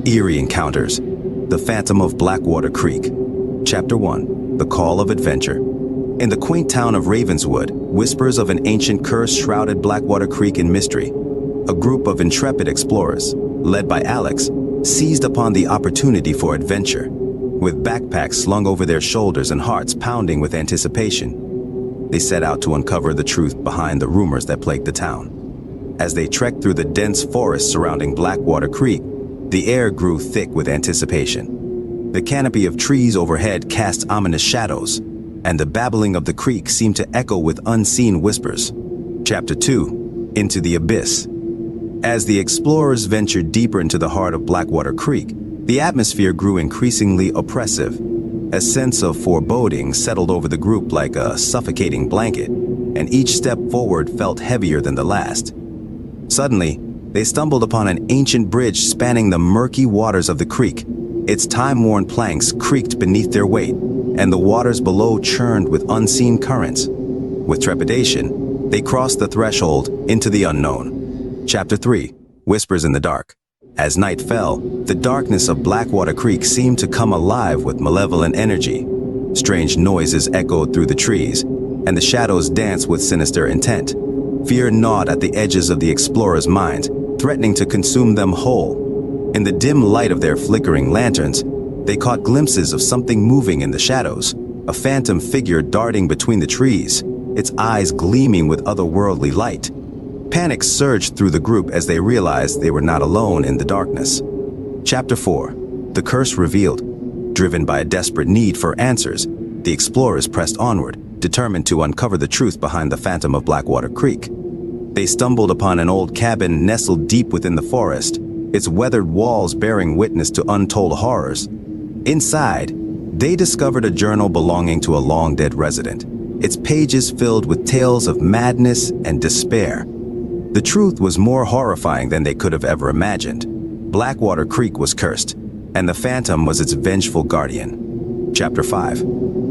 Eerie Encounters, The Phantom of Blackwater Creek. Chapter 1, The Call of Adventure. In the quaint town of Ravenswood, whispers of an ancient curse shrouded Blackwater Creek in mystery. A group of intrepid explorers, led by Alex, seized upon the opportunity for adventure. With backpacks slung over their shoulders and hearts pounding with anticipation, they set out to uncover the truth behind the rumors that plagued the town. As they trekked through the dense forest surrounding Blackwater Creek, the air grew thick with anticipation. The canopy of trees overhead cast ominous shadows, and the babbling of the creek seemed to echo with unseen whispers. Chapter 2, Into the Abyss. As the explorers ventured deeper into the heart of Blackwater Creek, the atmosphere grew increasingly oppressive. A sense of foreboding settled over the group like a suffocating blanket, and each step forward felt heavier than the last. Suddenly, they stumbled upon an ancient bridge spanning the murky waters of the creek. Its time-worn planks creaked beneath their weight, and the waters below churned with unseen currents. With trepidation, they crossed the threshold into the unknown. Chapter 3, Whispers in the Dark. As night fell, the darkness of Blackwater Creek seemed to come alive with malevolent energy. Strange noises echoed through the trees, and the shadows danced with sinister intent. Fear gnawed at the edges of the explorers' minds, threatening to consume them whole. In the dim light of their flickering lanterns, they caught glimpses of something moving in the shadows, a phantom figure darting between the trees, its eyes gleaming with otherworldly light. Panic surged through the group as they realized they were not alone in the darkness. Chapter 4, The Curse Revealed. Driven by a desperate need for answers, the explorers pressed onward, determined to uncover the truth behind the Phantom of Blackwater Creek. They stumbled upon an old cabin nestled deep within the forest, its weathered walls bearing witness to untold horrors. Inside, they discovered a journal belonging to a long-dead resident, its pages filled with tales of madness and despair. The truth was more horrifying than they could have ever imagined. Blackwater Creek was cursed, and the Phantom was its vengeful guardian. Chapter 5,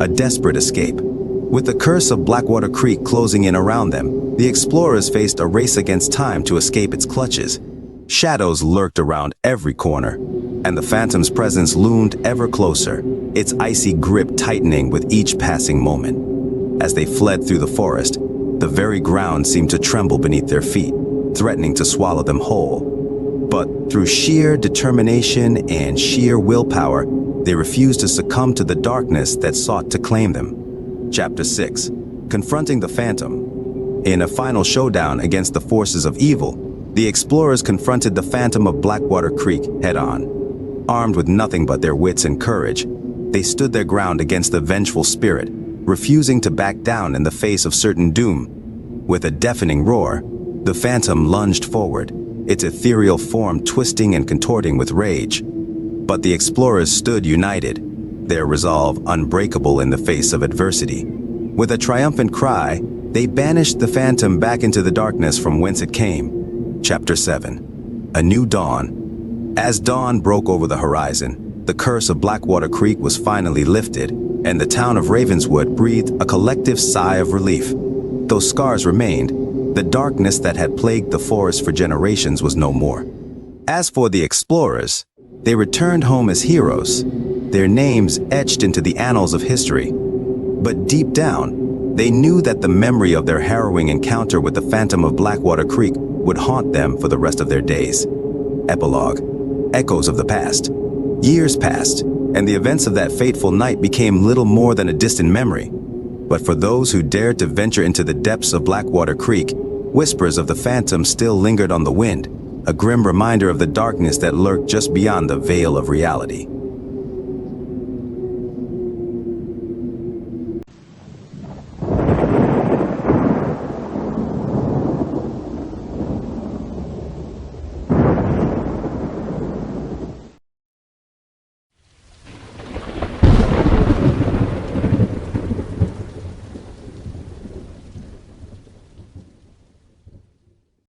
A Desperate Escape. With the curse of Blackwater Creek closing in around them, the explorers faced a race against time to escape its clutches. Shadows lurked around every corner, and the Phantom's presence loomed ever closer, its icy grip tightening with each passing moment. As they fled through the forest, the very ground seemed to tremble beneath their feet, threatening to swallow them whole. But through sheer determination and sheer willpower, they refused to succumb to the darkness that sought to claim them. Chapter 6, Confronting the Phantom. In a final showdown against the forces of evil, the explorers confronted the Phantom of Blackwater Creek head-on. Armed with nothing but their wits and courage, they stood their ground against the vengeful spirit, refusing to back down in the face of certain doom. With a deafening roar, the Phantom lunged forward, its ethereal form twisting and contorting with rage. But the explorers stood united, their resolve unbreakable in the face of adversity. With a triumphant cry, they banished the Phantom back into the darkness from whence it came. Chapter 7, A New Dawn. As dawn broke over the horizon, the curse of Blackwater Creek was finally lifted, and the town of Ravenswood breathed a collective sigh of relief. Though scars remained, the darkness that had plagued the forest for generations was no more. As for the explorers, they returned home as heroes, their names etched into the annals of history. But deep down, they knew that the memory of their harrowing encounter with the Phantom of Blackwater Creek would haunt them for the rest of their days. Epilogue. Echoes of the past. Years passed, and the events of that fateful night became little more than a distant memory. But for those who dared to venture into the depths of Blackwater Creek, whispers of the Phantom still lingered on the wind, a grim reminder of the darkness that lurked just beyond the veil of reality.